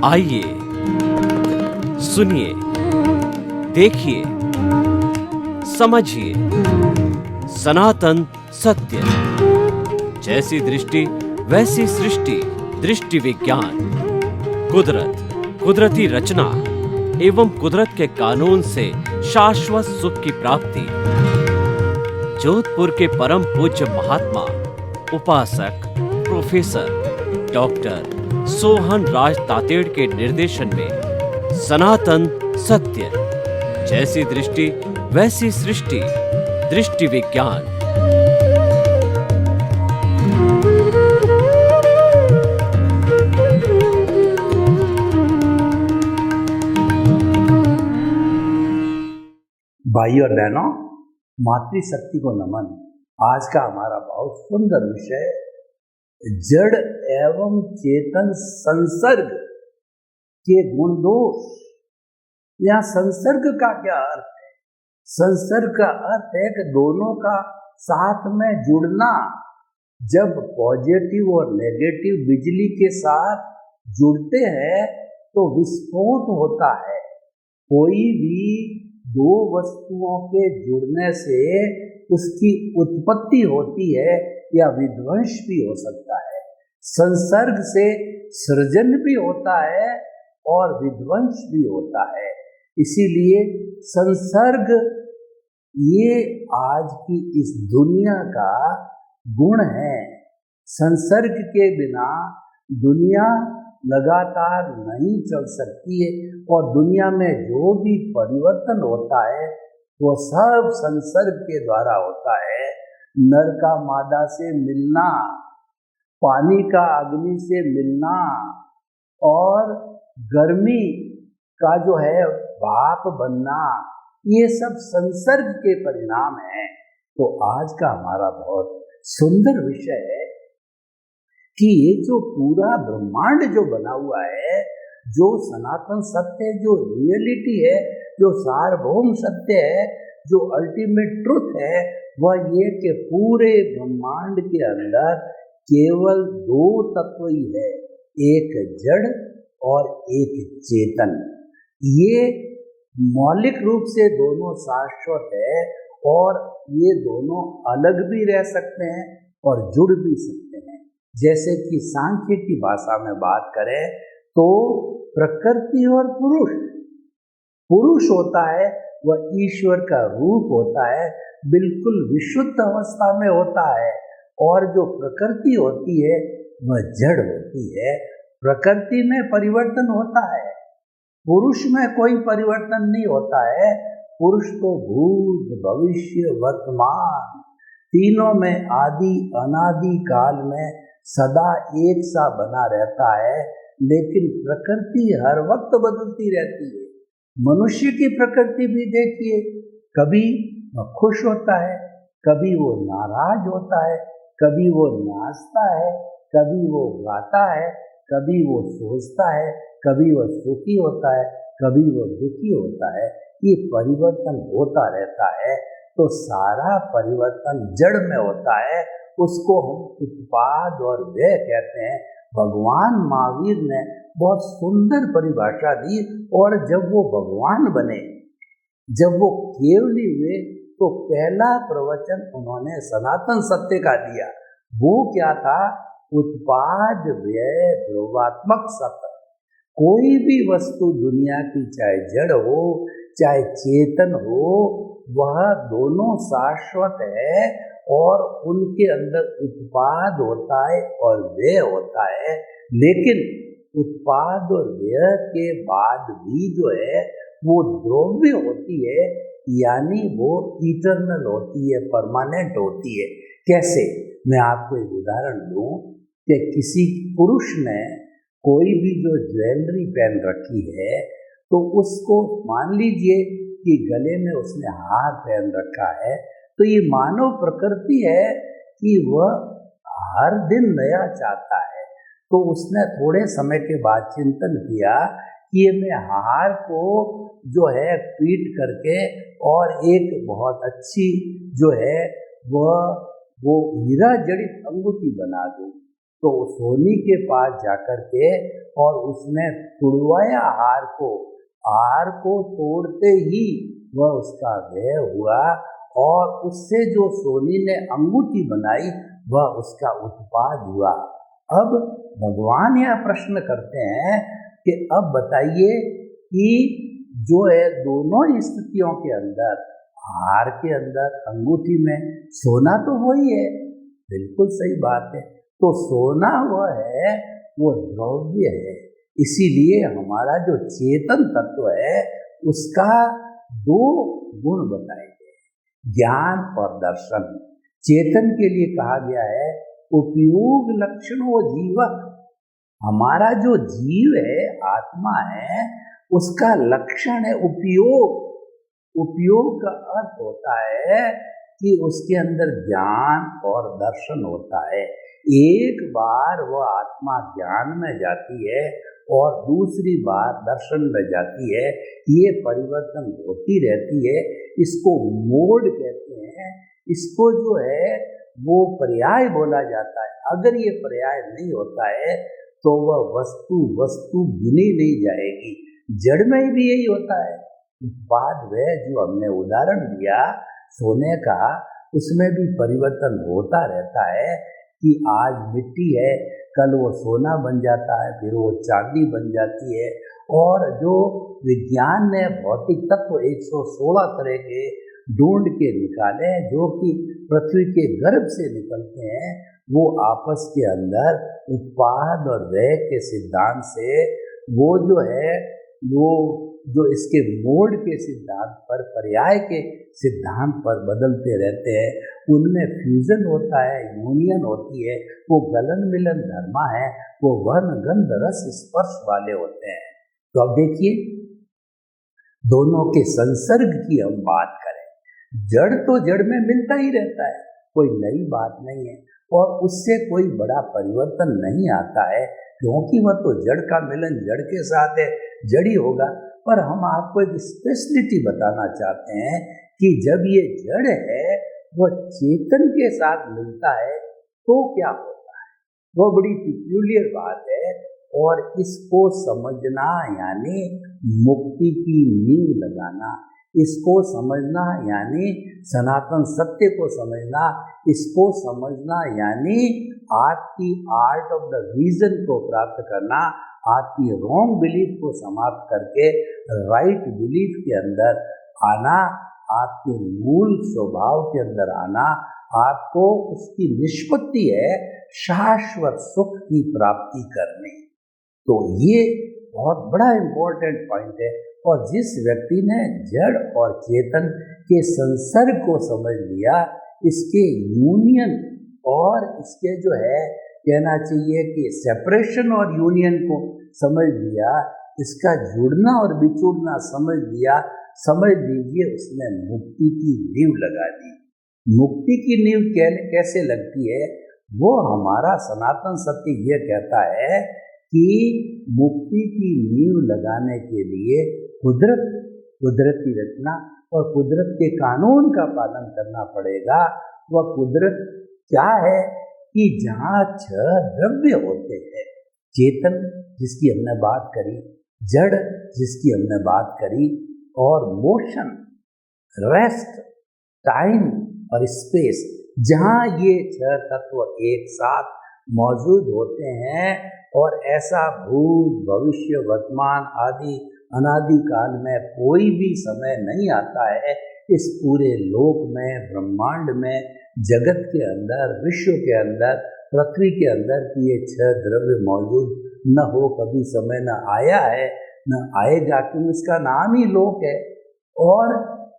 आइए, सुनिए, देखिए, समझिए सनातन सत्य। जैसी दृष्टि वैसी सृष्टि, दृष्टि विज्ञान। कुदरत, कुदरती रचना एवं कुदरत के कानून से शाश्वत सुख की प्राप्ति। जोधपुर के परम पूज्य महात्मा उपासक प्रोफेसर डॉक्टर सोहन राज तातेड़ के निर्देशन में सनातन सत्य। जैसी दृष्टि वैसी सृष्टि, दृष्टि विज्ञान। भाई और बहनों, मातृशक्ति को नमन। आज का हमारा बहुत सुंदर विषय जड़ एवं चेतन संसर्ग के गुण दोष। यहाँ संसर्ग का क्या अर्थ है? संसर्ग का अर्थ है कि दोनों का साथ में जुड़ना। जब पॉजिटिव और नेगेटिव बिजली के साथ जुड़ते हैं तो विस्फोट होता है। कोई भी दो वस्तुओं के जुड़ने से उसकी उत्पत्ति होती है या विध्वंस भी हो सकता है। संसर्ग से सृजन भी होता है और विध्वंस भी होता है। इसीलिए संसर्ग ये आज की इस दुनिया का गुण है। संसर्ग के बिना दुनिया लगातार नहीं चल सकती है और दुनिया में जो भी परिवर्तन होता है वो सब संसर्ग के द्वारा होता है। नर का मादा से मिलना, पानी का अग्नि से मिलना और गर्मी का जो है भाप बनना, ये सब संसर्ग के परिणाम हैं। तो आज का हमारा बहुत सुंदर विषय है कि ये जो पूरा ब्रह्मांड जो बना हुआ है, जो सनातन सत्य, जो रियलिटी है, जो सार्वभौम सत्य है, जो अल्टीमेट ट्रुथ है, वह ये कि पूरे ब्रह्मांड के अंदर केवल दो तत्व ही है, एक जड़ और एक चेतन। ये मौलिक रूप से दोनों शाश्वत है और ये दोनों अलग भी रह सकते हैं और जुड़ भी सकते हैं। जैसे कि सांख्य की भाषा में बात करें तो प्रकृति और पुरुष, पुरुष होता है वह ईश्वर का रूप होता है, बिल्कुल विशुद्ध अवस्था में होता है, और जो प्रकृति होती है वह जड़ होती है। प्रकृति में परिवर्तन होता है, पुरुष में कोई परिवर्तन नहीं होता है। पुरुष तो भूत भविष्य वर्तमान तीनों में आदि अनादि काल में सदा एक सा बना रहता है, लेकिन प्रकृति हर वक्त बदलती रहती है। मनुष्य की प्रकृति भी देखिए, कभी वह खुश होता है, कभी वो नाराज होता है, कभी वो नाचता है, कभी वो गाता है, कभी वो सोचता है, कभी वो सुखी होता है, कभी वो दुखी होता है। ये परिवर्तन होता रहता है। तो सारा परिवर्तन जड़ में होता है, उसको हम उत्पाद और व्यय कहते हैं। भगवान महावीर ने बहुत सुंदर परिभाषा दी, और जब वो भगवान बने, जब वो केवली हुए, तो पहला प्रवचन उन्होंने सनातन सत्य का दिया। वो क्या था? उत्पाद व्यय ध्रुवात्मक सत्य। कोई भी वस्तु दुनिया की, चाहे जड़ हो चाहे चेतन हो, वह दोनों शाश्वत है और उनके अंदर उत्पाद होता है और व्यय होता है। लेकिन उत्पाद और व्यय के बाद भी जो है वो द्रव्य होती है, यानी वो इटर्नल होती है, परमानेंट होती है। कैसे? मैं आपको एक उदाहरण दूं कि किसी पुरुष ने कोई भी जो ज्वेलरी पहन रखी है, तो उसको मान लीजिए कि गले में उसने हार पहन रखा है, तो ये मानव प्रकृति है कि वह हर दिन नया चाहता है। तो उसने थोड़े समय के बाद चिंतन किया कि ये मैं हार को जो है पीट करके और एक बहुत अच्छी जो है वो हीरा जड़ित अंगूठी बना दूं। तो सोनी के पास जाकर के और उसने तुड़वाया हार को तोड़ते ही वह उसका व्यय हुआ और उससे जो सोनी ने अंगूठी बनाई वह उसका उत्पाद हुआ। अब भगवान यह प्रश्न करते हैं कि अब बताइए कि जो है दोनों स्थितियों के अंदर, हार के अंदर, अंगूठी में सोना तो वही है, बिल्कुल सही बात है। तो सोना वह है, वो द्रव्य है। इसीलिए हमारा जो चेतन तत्व है उसका दो गुण बताए गए, ज्ञान और दर्शन। चेतन के लिए कहा गया है उपयोग लक्षणों जीव। हमारा जो जीव है, आत्मा है, उसका लक्षण है उपयोग। उपयोग का अर्थ होता है कि उसके अंदर ज्ञान और दर्शन होता है। एक बार वह आत्मा ज्ञान में जाती है और दूसरी बार दर्शन में जाती है, ये परिवर्तन होती रहती है। इसको मोड कहते हैं। इसको जो है वो पर्याय बोला जाता है। अगर ये पर्याय नहीं होता है तो वह वस्तु गिनी नहीं जाएगी। जड़ में भी यही होता है। उत्पाद वह जो हमने उदाहरण दिया सोने का, उसमें भी परिवर्तन होता रहता है कि आज मिट्टी है, कल वो सोना बन जाता है, फिर वो चांदी बन जाती है। और जो विज्ञान ने भौतिक तत्व 116 तरह के ढूंढ के निकाले जो कि पृथ्वी के गर्भ से निकलते हैं, वो आपस के अंदर उत्पाद और व्यय के सिद्धांत से वो जो है वो जो इसके मोड के सिद्धांत पर, पर्याय के सिद्धांत पर बदलते रहते हैं। उनमें फ्यूजन होता है, यूनियन होती है, वो गलन मिलन धर्मा है, वो वर्ण गंध रस स्पर्श वाले होते हैं। तो अब देखिए दोनों के संसर्ग की हम बात करें, जड़ तो जड़ में मिलता ही रहता है, कोई नई बात नहीं है और उससे कोई बड़ा परिवर्तन नहीं आता है, क्योंकि वह तो जड़ का मिलन जड़ के साथ है, जड़ ही होगा। पर हम आपको एक स्पेशलिटी बताना चाहते हैं कि जब ये जड़ है वह चेतन के साथ मिलता है तो क्या होता है, वह बड़ी पिक्यूलियर बात है। और इसको समझना यानी मुक्ति की नींव लगाना, इसको समझना यानी सनातन सत्य को समझना, इसको समझना यानी आपकी आर्ट ऑफ द रीजन को प्राप्त करना, आपकी रॉन्ग बिलीफ को समाप्त करके राइट बिलीफ के अंदर आना, आपके मूल स्वभाव के अंदर आना। आपको उसकी निष्पत्ति है शाश्वत सुख की प्राप्ति करने। तो ये बहुत बड़ा इम्पोर्टेंट पॉइंट है। और जिस व्यक्ति ने जड़ और चेतन के संसर्ग को समझ लिया, इसके यूनियन और इसके जो है कहना चाहिए कि सेपरेशन और यूनियन को समझ लिया, इसका जुड़ना और बिछुड़ना समझ लिया, समझ लीजिए उसने मुक्ति की नींव लगा दी। मुक्ति की नींव कैसे लगती है, वो हमारा सनातन सत्य ये कहता है कि मुक्ति की नींव लगाने के लिए कुदरती रचना और कुदरत के कानून का पालन करना पड़ेगा। वह कुदरत क्या है कि जहाँ 6 द्रव्य होते हैं, चेतन जिसकी हमने बात करी, जड़ जिसकी हमने बात करी, और मोशन, रेस्ट, टाइम और स्पेस, जहाँ ये 6 तत्व एक साथ मौजूद होते हैं और ऐसा भूत भविष्य वर्तमान आदि अनादि काल में कोई भी समय नहीं आता है इस पूरे लोक में, ब्रह्मांड में, जगत के अंदर, विश्व के अंदर, पृथ्वी के अंदर कि ये 6 द्रव्य मौजूद न हो, कभी समय न आया है न आएगा, क्योंकि इसका नाम ही लोक है। और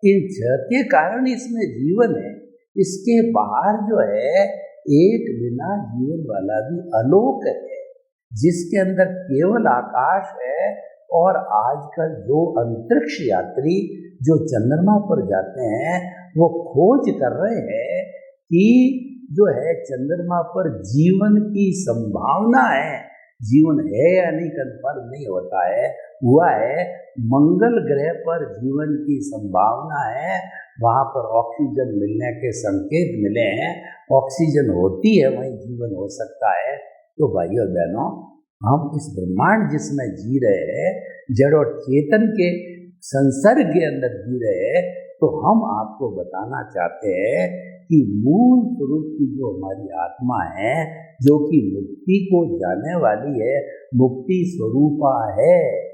इन 6 के कारण इसमें जीवन है। इसके बाहर जो है एक बिना जीवन वाला भी अलोक है, जिसके अंदर केवल आकाश है। और आजकल जो अंतरिक्ष यात्री जो चंद्रमा पर जाते हैं वो खोज कर रहे हैं कि जो है चंद्रमा पर जीवन की संभावना है। जीवन है या नहीं कंफर्म नहीं होता है, हुआ है। मंगल ग्रह पर जीवन की संभावना है, वहाँ पर ऑक्सीजन मिलने के संकेत मिले हैं। ऑक्सीजन होती है वहीं जीवन हो सकता है। तो भाइयों और बहनों, हम इस ब्रह्मांड जिसमें जी रहे हैं, जड़ और चेतन के संसर्ग के अंदर जी रहे हैं, तो हम आपको बताना चाहते हैं कि मूल स्वरूप की जो हमारी आत्मा है, जो कि मुक्ति को जाने वाली है, मुक्ति स्वरूपा है,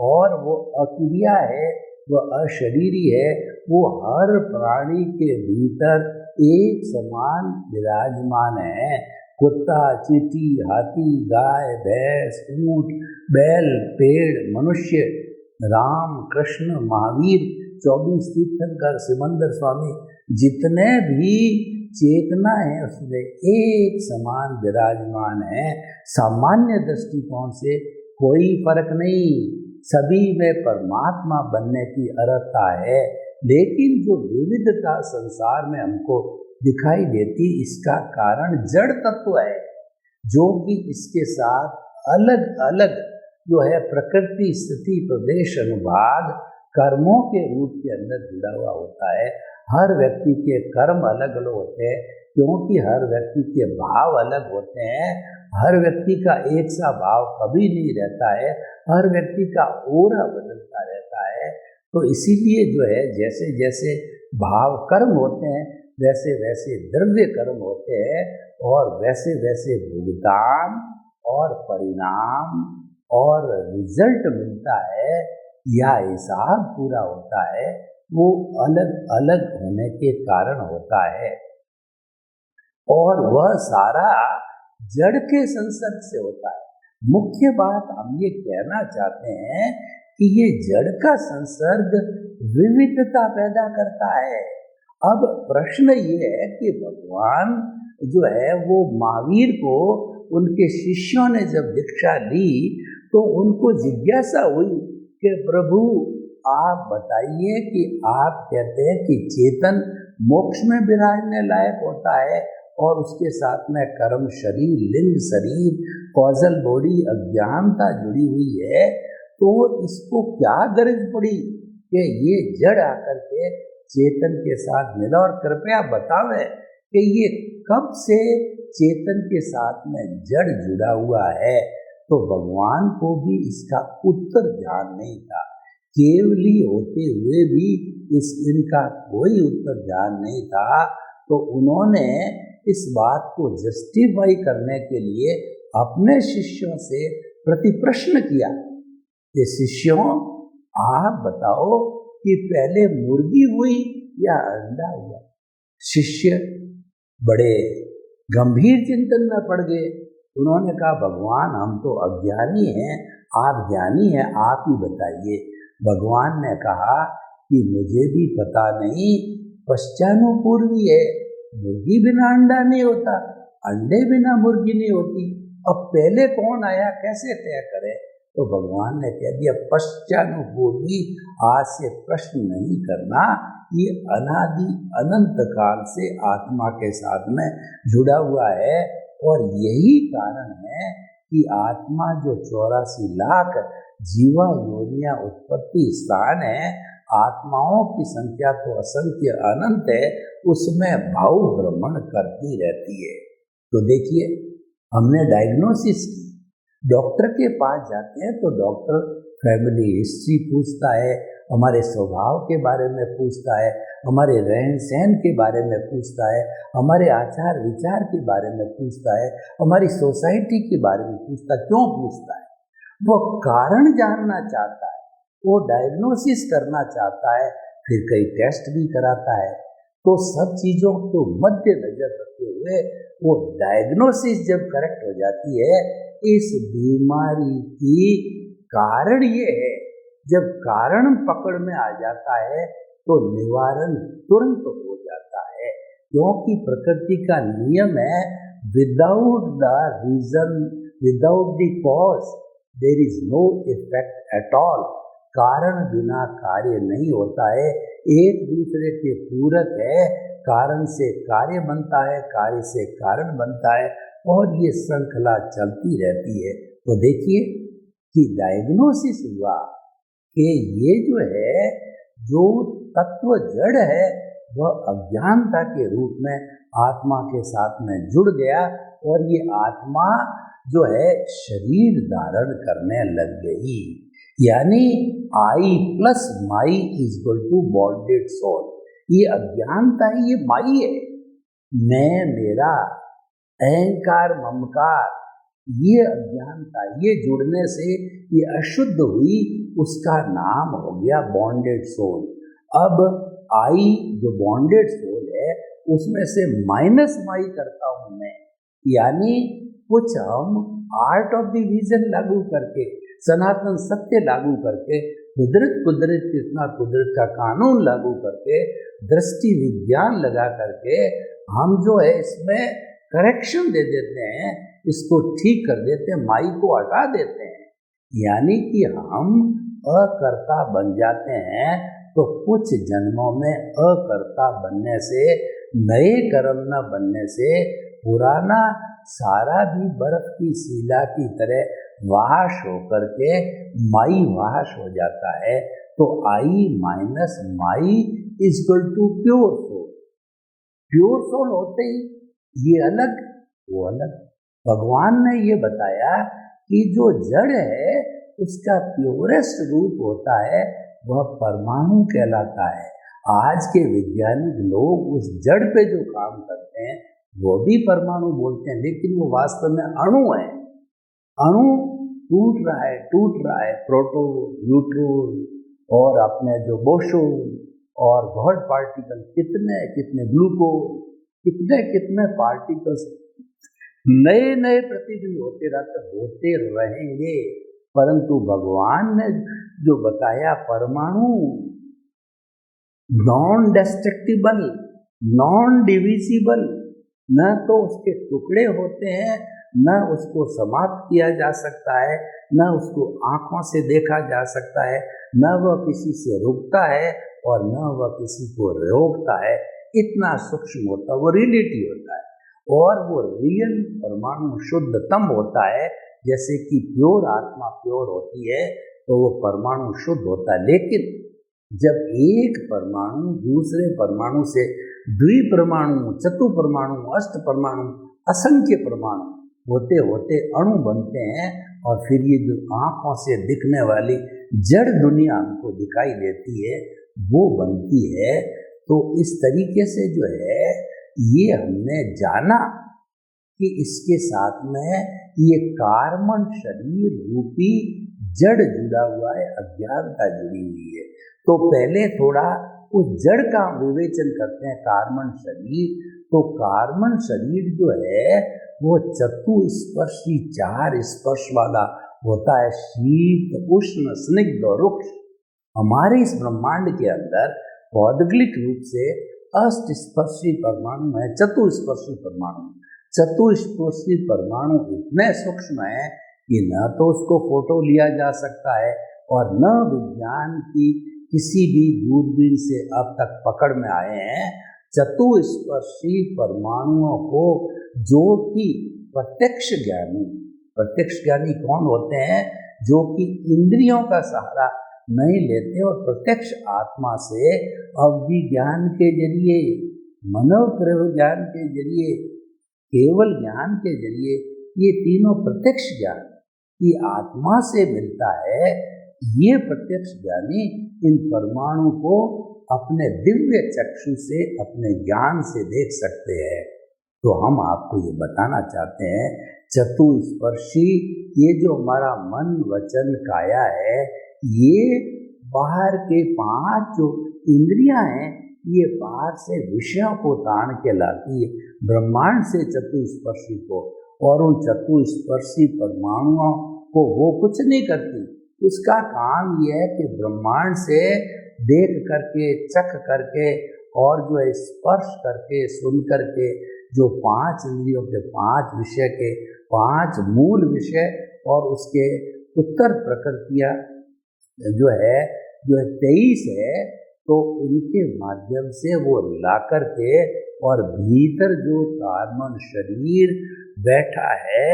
और वो अक्रिया है, वो अशरीरी है, वो हर प्राणी के भीतर एक समान विराजमान है। कुत्ता, चींटी, हाथी, गाय, भैंस, ऊंट, बैल, पेड़, मनुष्य, राम, कृष्ण, महावीर, 24 तीर्थंकर, सिमंदर स्वामी, जितने भी चेतना है उसमें एक समान विराजमान है। सामान्य दृष्टिकोण से कोई फर्क नहीं, सभी में परमात्मा बनने की अर्हता है। लेकिन जो विविधता संसार में हमको दिखाई देती, इसका कारण जड़ तत्व है, जो कि इसके साथ अलग अलग जो है प्रकृति, स्थिति, प्रदेश, अनुभाग, कर्मों के रूप के अंदर जुड़ा हुआ होता है। हर व्यक्ति के कर्म अलग अलग होते हैं, क्योंकि हर व्यक्ति के भाव अलग होते हैं। हर व्यक्ति का एक सा भाव कभी नहीं रहता है, हर व्यक्ति का ओरा बदलता रहता है। तो इसीलिए जो है जैसे जैसे भाव कर्म होते हैं, वैसे वैसे द्रव्य कर्म होते हैं, और वैसे वैसे भुगतान और परिणाम और रिजल्ट मिलता है, या हिसाब पूरा होता है, वो अलग अलग होने के कारण होता है। और वह सारा जड़ के संसर्ग से होता है। मुख्य बात हम ये कहना चाहते हैं कि ये जड़ का संसर्ग विविधता पैदा करता है। अब प्रश्न ये है कि भगवान जो है वो महावीर को उनके शिष्यों ने जब दीक्षा ली, तो उनको जिज्ञासा हुई कि प्रभु आप बताइए कि आप कहते हैं कि चेतन मोक्ष में विराजने लायक होता है, और उसके साथ में कर्म शरीर, लिंग शरीर, कॉजल बॉडी, अज्ञानता जुड़ी हुई है, तो इसको क्या गरज पड़ी कि ये जड़ आकर के चेतन के साथ मिला? और कृपया बतावें कि ये कब से चेतन के साथ में जड़ जुड़ा हुआ है? तो भगवान को भी इसका उत्तर ध्यान नहीं था। केवली होते हुए भी इनका कोई उत्तर ध्यान नहीं था। तो उन्होंने इस बात को जस्टिफाई करने के लिए अपने शिष्यों से प्रति प्रश्न किया कि शिष्यों, आप बताओ कि पहले मुर्गी हुई या अंडा हुआ? शिष्य बड़े गंभीर चिंतन में पड़ गए। उन्होंने कहा, भगवान हम तो अज्ञानी हैं, आप ज्ञानी हैं, आप ही बताइए। भगवान ने कहा कि मुझे भी पता नहीं, पश्चानुपूर्वी है। मुर्गी बिना अंडा नहीं होता, अंडे बिना मुर्गी नहीं होती। अब पहले कौन आया, कैसे तय करे? तो भगवान ने कह दिया, पश्चानुपूर्वी, आज से प्रश्न नहीं करना, ये अनादि अनंत काल से आत्मा के साथ में जुड़ा हुआ है। और यही कारण है कि आत्मा जो 84 लाख जीवा योनिया उत्पत्ति स्थान है, आत्माओं की संख्या तो असंख्य अनंत है, उसमें भाव भ्रमण करती रहती है। तो देखिए, हमने डायग्नोसिस की, डॉक्टर के पास जाते हैं तो डॉक्टर फैमिली हिस्ट्री पूछता है, हमारे स्वभाव के बारे में पूछता है, हमारे रहन सहन के बारे में पूछता है, हमारे आचार विचार के बारे में पूछता है, हमारी सोसाइटी के बारे में पूछता है। क्यों पूछता है? वो कारण जानना चाहता है, वो डायग्नोसिस करना चाहता है, फिर कई टेस्ट भी कराता है। तो सब चीज़ों को मद्देनजर रखते हुए वो डायग्नोसिस जब करेक्ट हो जाती है, इस बीमारी की कारण ये है, जब कारण पकड़ में आ जाता है तो निवारण तुरंत हो जाता है। क्योंकि प्रकृति का नियम है, without the reason, without the cause there is no effect at all. कारण बिना कार्य नहीं होता है, एक दूसरे के पूरक है। कारण से कार्य बनता है, कार्य से कारण बनता है, और ये श्रृंखला चलती रहती है। तो देखिए कि डायग्नोसिस हुआ कि ये जो है, जो तत्व जड़ है, वह अज्ञानता के रूप में आत्मा के साथ में जुड़ गया, और ये आत्मा जो है शरीर धारण करने लग गई। यानी I plus my is equal to bonded soul. ये अज्ञानता है, ये माई है। मैं, मेरा, अहंकार, ममकार, ये अज्ञानता, ये जुड़ने से ये अशुद्ध हुई, उसका नाम हो गया बॉन्डेड सोल। अब आई जो बॉन्डेड सोल है उसमें से माइनस माई करता हूं मैं, यानी कुछ हम आर्ट ऑफ डिवीजन लागू करके, सनातन सत्य लागू करके, कुदरत कितना कुदरत का कानून लागू करके, दृष्टि विज्ञान लगा करके हम जो है इसमें करेक्शन दे देते हैं, इसको ठीक कर देते हैं, माई को हटा देते हैं। यानी कि हम अकर्ता बन जाते हैं। तो कुछ जन्मों में अकर्ता बनने से, नए कर्म न बनने से पुराना सारा भी बर्फ की शिला की तरह वाश होकर के माई वाश हो जाता है। तो I minus my is equal to pure soul. Pure soul होते ही ये अलग वो अलग। भगवान ने ये बताया कि जो जड़ है उसका प्योरेस्ट रूप होता है, वह परमाणु कहलाता है। आज के वैज्ञानिक लोग उस जड़ पे जो काम करते हैं वो भी परमाणु बोलते हैं, लेकिन वो वास्तव में अणु है। अणु टूट रहा है, प्रोटॉन, न्यूट्रॉन और अपने जो बोसोन और गॉड पार्टिकल, कितने ग्लूकोज, कितने पार्टिकल्स नए प्रतिदिन होते रहेंगे। परंतु भगवान ने जो बताया परमाणु नॉन डिस्ट्रक्टिबल, नॉन डिविजिबल, न तो उसके टुकड़े होते हैं, न उसको समाप्त किया जा सकता है, न उसको आंखों से देखा जा सकता है, न वह किसी से रुकता है और न वह किसी को रोकता है। इतना सूक्ष्म होता है, वो रिलेटिव होता है और वो रियल परमाणु शुद्धतम होता है। जैसे कि प्योर आत्मा प्योर होती है तो वो परमाणु शुद्ध होता है। लेकिन जब एक परमाणु दूसरे परमाणु से द्विपरमाणु, चतुपरमाणु, अष्ट परमाणु, असंख्य परमाणु होते होते अणु बनते हैं और फिर ये जो आंखों से दिखने वाली जड़ दुनिया हमको दिखाई देती है वो बनती है। तो इस तरीके से जो है ये हमने जाना कि इसके साथ में ये कार्बन शरीर रूपी जड़ जुड़ा हुआ है, अज्ञानता जुड़ी हुई है। तो पहले थोड़ा उस जड़ का विवेचन करते हैं, कार्बन शरीर। तो कार्बन शरीर जो है वो चतुस्पर्शी 4 स्पर्श वाला होता है, शीत, उष्ण, स्निग्ध और रुक्ष। हमारे इस ब्रह्मांड के अंदर भौगोलिक रूप से अष्टस्पर्शी परमाणु है, चतुस्पर्शी परमाणु। चतुस्पर्शी परमाणु इतने सूक्ष्म है कि न तो उसको फोटो लिया जा सकता है और न विज्ञान की किसी भी दूरबीन से अब तक पकड़ में आए हैं। चतुस्पर्शी परमाणुओं को जो कि प्रत्यक्ष ज्ञानी कौन होते हैं? जो कि इंद्रियों का सहारा नहीं लेते और प्रत्यक्ष आत्मा से अविज्ञान के जरिए, मनोप्रव ज्ञान के जरिए, केवल ज्ञान के जरिए, ये तीनों प्रत्यक्ष ज्ञान की आत्मा से मिलता है। ये प्रत्यक्ष ज्ञानी इन परमाणु को अपने दिव्य चक्षु से, अपने ज्ञान से देख सकते हैं। तो हम आपको ये बताना चाहते हैं, चतुस्पर्शी ये जो हमारा मन, वचन, काया है, ये बाहर के 5 जो इंद्रियां हैं, ये बाहर से विषयों को तान के लाती है ब्रह्मांड से चतुस्पर्शी को, और उन चतुस्पर्शी परमाणुओं को वो कुछ नहीं करती। उसका काम यह है कि ब्रह्मांड से देख करके, चख करके और जो है स्पर्श करके, सुन करके, जो 5 इंद्रियों के 5 विषय के 5 मूल विषय और उसके उत्तर प्रकृतियाँ जो है 23 है, तो उनके माध्यम से वो ला करके और भीतर जो कार्बन शरीर बैठा है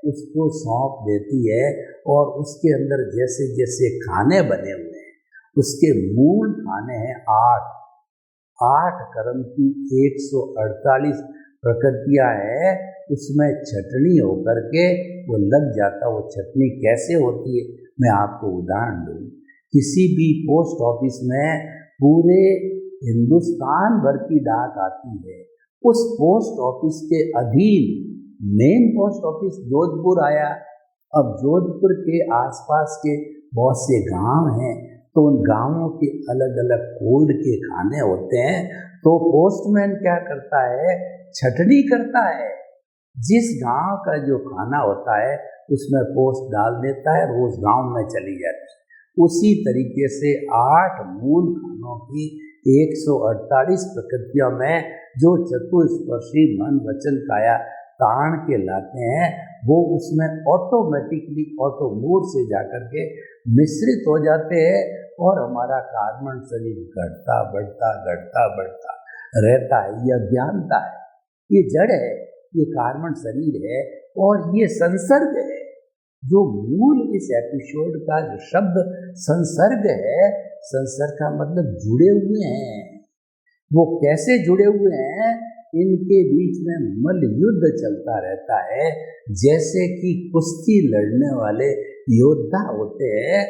उसको सौंप देती है। और उसके अंदर जैसे जैसे खाने बने हुए हैं, उसके मूल खाने हैं 8 कर्म की 148 प्रकृतियाँ हैं। उसमें छटनी होकर के वो लग जाता। वो चटनी कैसे होती है, मैं आपको उदाहरण दूँ। किसी भी पोस्ट ऑफिस में पूरे हिंदुस्तान भर की डाक आती है। उस पोस्ट ऑफिस के अधीन मेन पोस्ट ऑफिस जोधपुर आया। अब जोधपुर के आसपास के बहुत से गांव हैं, तो उन गांवों के अलग अलग कोड के खाने होते हैं। तो पोस्टमैन क्या करता है, छटनी करता है। जिस गांव का जो खाना होता है उसमें पोस्ट डाल देता है, वो उस गांव में चली जाती है। उसी तरीके से 8 मूल खानों की 148 प्रकृतियों में जो चतुस्पर्शी मन वचन काया ताण के लाते हैं, वो उसमें ऑटोमेटिकली ऑटो मोड से जाकर के मिश्रित हो जाते हैं और हमारा कार्बन शरीर घटता बढ़ता रहता है। यह अज्ञानता है, ये जड़ है, ये कार्बन शरीर है और ये संसर्ग है। जो मूल इस एपिसोड का जो शब्द संसर्ग है, संसर्ग का मतलब जुड़े हुए हैं। वो कैसे जुड़े हुए हैं, इनके बीच में मल युद्ध चलता रहता है। जैसे कि कुश्ती लड़ने वाले योद्धा होते हैं,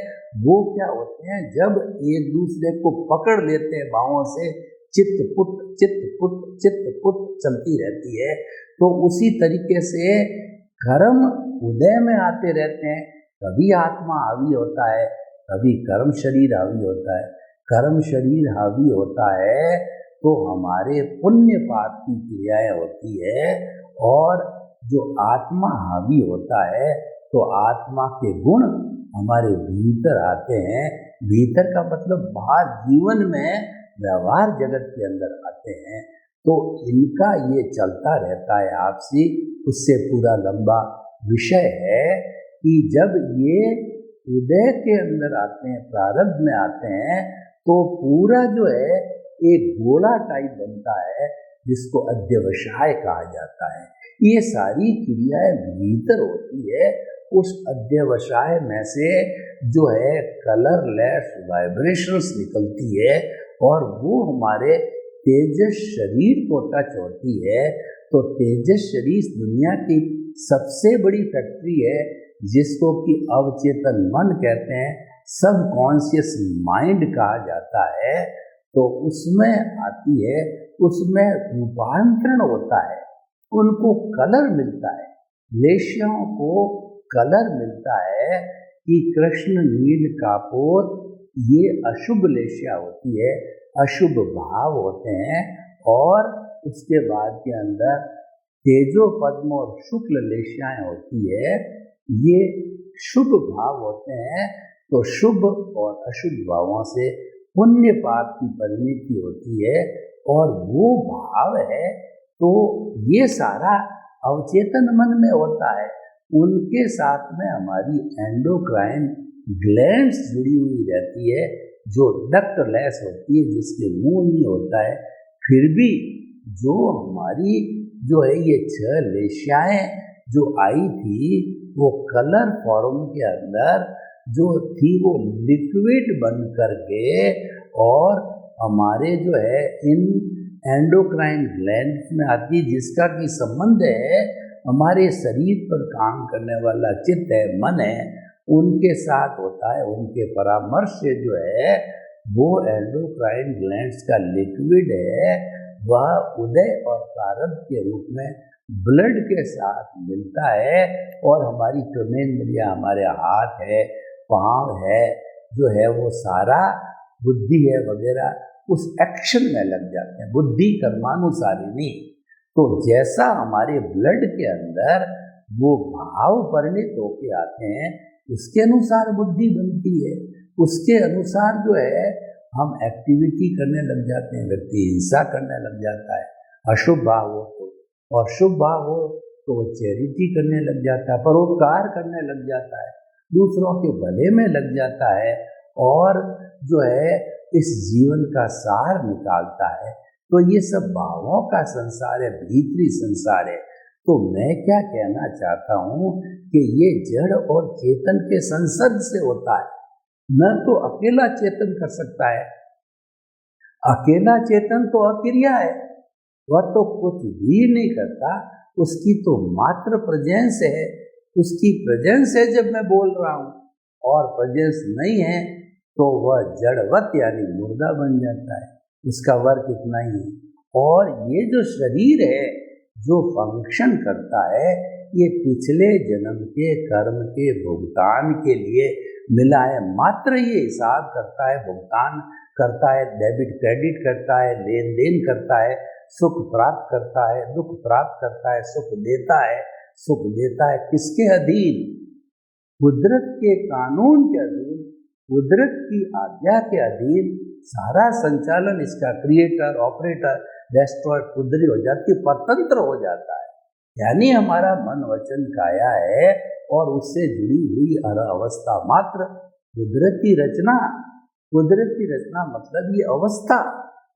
वो क्या होते हैं, जब एक दूसरे को पकड़ लेते हैं बाहों से, चित्तपुट चित्तपुट चित्तपुट चलती रहती है। तो उसी तरीके से कर्म उदय में आते रहते हैं। कभी आत्मा हावी होता है, कभी कर्म शरीर हावी होता है। कर्म शरीर हावी होता है तो हमारे पुण्य पाप की क्रियाएं होती है, और जो आत्मा हावी होता है तो आत्मा के गुण हमारे भीतर आते हैं। भीतर का मतलब बाहर जीवन में व्यवहार जगत के अंदर आते हैं। तो इनका ये चलता रहता है आपसी। उससे पूरा लंबा विषय है कि जब ये उदय के अंदर आते हैं, प्रारब्ध में आते हैं, तो पूरा जो है एक गोला टाइप बनता है, जिसको अध्यवसाय कहा जाता है। ये सारी क्रियाएं भीतर होती है। उस अध्यवसाय में से जो है कलरलेस वाइब्रेशंस निकलती है और वो हमारे तेजस शरीर को टच होती है। तो तेजस शरीर दुनिया की सबसे बड़ी फैक्ट्री है, जिसको कि अवचेतन मन कहते हैं, सब कॉन्शियस माइंड कहा जाता है। तो उसमें आती है, उसमें रूपांतरण होता है, उनको कलर मिलता है। लेशियाओं को कलर मिलता है कि कृष्ण नील कापोर, ये अशुभ लेशिया होती है, अशुभ भाव होते हैं। और उसके बाद के अंदर तेजो पद्म और शुक्ल लेशियाएं होती है, ये शुभ भाव होते हैं। तो शुभ और अशुभ भावों से पुण्य पाप की परिणति होती है, और वो भाव है। तो ये सारा अवचेतन मन में होता है। उनके साथ में हमारी एंडोक्राइन ग्लैंड्स जुड़ी हुई रहती है, जो डक्टलेस होती है, जिसके मुंह नहीं होता है। फिर भी जो हमारी जो है ये 6 लेशियाएं जो आई थी, वो कलर फॉर्म के अंदर जो थी, वो लिक्विड बन करके और हमारे जो है इन एंडोक्राइन ग्लैंड्स में आती, जिसका की संबंध है हमारे शरीर पर काम करने वाला चित्त है, मन है, उनके साथ होता है। उनके परामर्श से जो है वो एंडोक्राइन ग्लैंड्स का लिक्विड है, वह उदय और प्रारब्ध के रूप में ब्लड के साथ मिलता है, और हमारी कर्मेंद्रियां, हमारे हाथ है, पाँव है, जो है वो सारा बुद्धि है वगैरह, उस एक्शन में लग जाते हैं। बुद्धि कर्मानुसारिणी। तो जैसा हमारे ब्लड के अंदर वो भाव परिणित होके आते हैं, उसके अनुसार बुद्धि बनती है। उसके अनुसार जो है हम एक्टिविटी करने लग जाते हैं। व्यक्ति हिंसा करने लग जाता है, अशुभ भाव हो तो, और शुभ भाव हो तो चैरिटी करने लग जाता है, परोपकार करने लग जाता है, दूसरों के भले में लग जाता है, और जो है इस जीवन का सार निकालता है। तो ये सब भावों का संसार है, भीतरी संसार है। तो मैं क्या कहना चाहता हूँ कि ये जड़ और चेतन के संसर्ग से होता है। न तो अकेला चेतन कर सकता है, अकेला चेतन तो अक्रिया है, वह तो कुछ भी नहीं करता, उसकी तो मात्र प्रेजेंस है। उसकी प्रेजेंस है जब मैं बोल रहा हूँ, और प्रेजेंस नहीं है तो वह जड़वत यानी मुर्दा बन जाता है। उसका वर्क इतना ही है। और ये जो शरीर है जो फंक्शन करता है, ये पिछले जन्म के कर्म के भुगतान के लिए मिला है। मात्र ये हिसाब करता है, भुगतान करता है, डेबिट क्रेडिट करता है, लेन देन करता है, सुख प्राप्त करता है, दुख प्राप्त करता है, सुख देता है, सुख देता है। किसके अधीन? कुदरत के कानून के अधीन, कुदरत की आज्ञा के अधीन सारा संचालन इसका क्रिएटर, ऑपरेटर, डेस्ट्रॉय कुदरत हो जाती है, परतंत्र हो जाता है। यानी हमारा मन वचन काया है और उससे जुड़ी हुई हर अवस्था मात्र कुदरती रचना। कुदरती रचना मतलब ये अवस्था,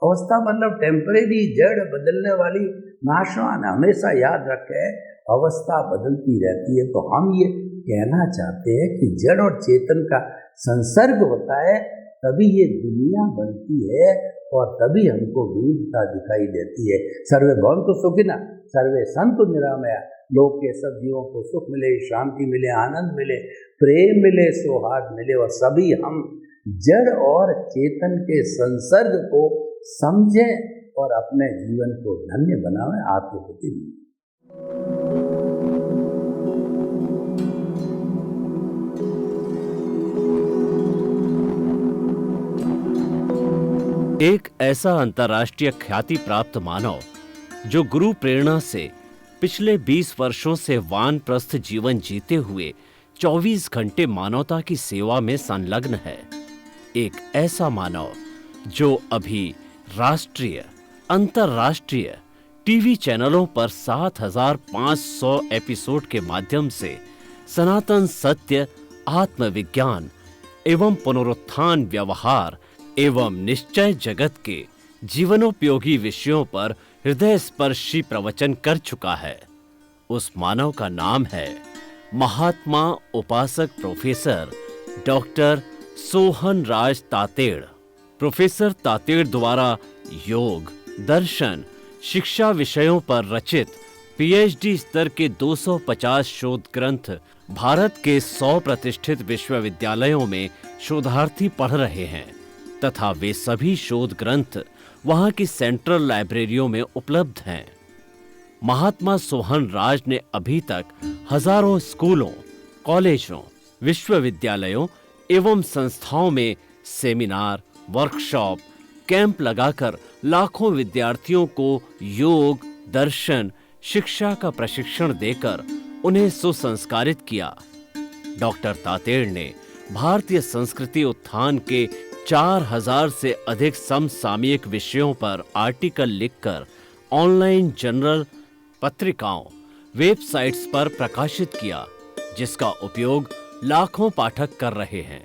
अवस्था मतलब टेम्परेरी, जड़, बदलने वाली, नाशवान। हमेशा याद रखें अवस्था बदलती रहती है। तो हम ये कहना चाहते हैं कि जड़ और चेतन का संसर्ग होता है, तभी ये दुनिया बनती है और तभी हमको विविधता दिखाई देती है। सर्वे भवन्तु सुखिनः, सर्वे सन्तु निरामया। लोक के सब जीवों को सुख मिले, शांति मिले, आनंद मिले, प्रेम मिले, सौहार्द मिले और सभी हम जड़ और चेतन के संसर्ग को समझें और अपने जीवन को धन्य बनाएं। आपके प्रति एक ऐसा अंतर्राष्ट्रीय ख्याति प्राप्त मानव जो गुरु प्रेरणा से पिछले 20 वर्षों से वानप्रस्थ जीवन जीते हुए 24 घंटे मानवता की सेवा में संलग्न है। एक ऐसा मानव जो अभी राष्ट्रीय, अंतर्राष्ट्रीय टीवी चैनलों पर 7,500 एपिसोड के माध्यम से सनातन सत्य, आत्मविज्ञान एवं पुनरुत्थान, व्यवहार एवं निश्चय जगत के जीवनोपयोगी विषयों पर हृदय स्पर्शी प्रवचन कर चुका है। उस मानव का नाम है महात्मा उपासक प्रोफेसर डॉक्टर सोहन राज तातेड़। प्रोफेसर तातेड़ द्वारा योग, दर्शन, शिक्षा विषयों पर रचित पीएचडी स्तर के 250 शोध ग्रंथ भारत के 100 प्रतिष्ठित विश्वविद्यालयों में शोधार्थी पढ़ रहे हैं तथा वे सभी शोध ग्रंथ वहां की सेंट्रल लाइब्रेरियों में उपलब्ध हैं। महात्मा सोहन राज ने अभी तक हजारों स्कूलों, कॉलेजों, विश्वविद्यालयों एवं संस्थाओं में सेमिनार, वर्कशॉप, कैंप लगाकर लाखों विद्यार्थियों को योग, दर्शन, शिक्षा का प्रशिक्षण देकर उन्हें सुसंस्कारित किया। डॉक्टर तातेड़ ने भारतीय संस्कृति उत्थान के 4000 से अधिक समसामयिक विषयों पर आर्टिकल लिखकर ऑनलाइन जर्नल, पत्रिकाओं, वेबसाइट्स पर प्रकाशित किया, जिसका उपयोग लाखों पाठक कर रहे हैं।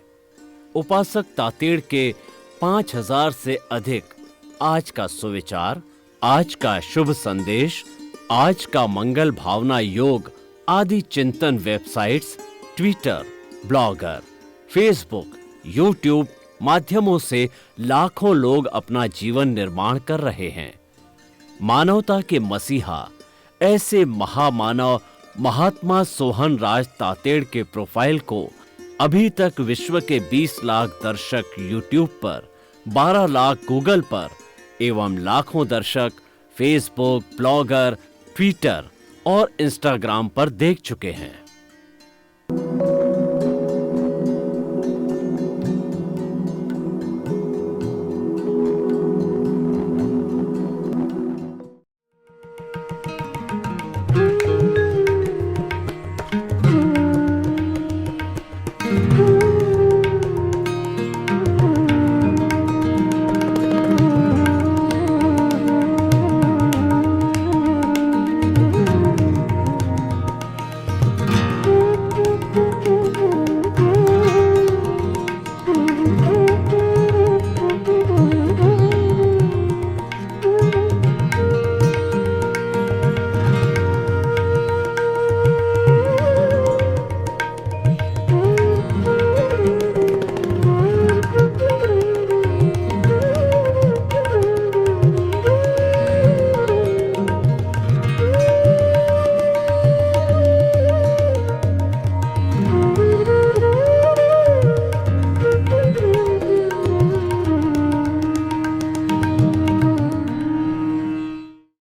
उपासक तातेड़ के 5000 से अधिक आज का सुविचार, आज का शुभ संदेश, आज का मंगल भावना योग आदि चिंतन websites, Twitter, blogger, Facebook, YouTube माध्यमों से लाखों लोग अपना जीवन निर्माण कर रहे हैं। मानवता के मसीहा ऐसे महामानव महात्मा सोहन राज तातेड़ के प्रोफाइल को अभी तक विश्व के 20 लाख दर्शक यूट्यूब पर, 12 लाख गूगल पर एवं लाखों दर्शक फेसबुक, ब्लॉगर, ट्विटर और इंस्टाग्राम पर देख चुके हैं।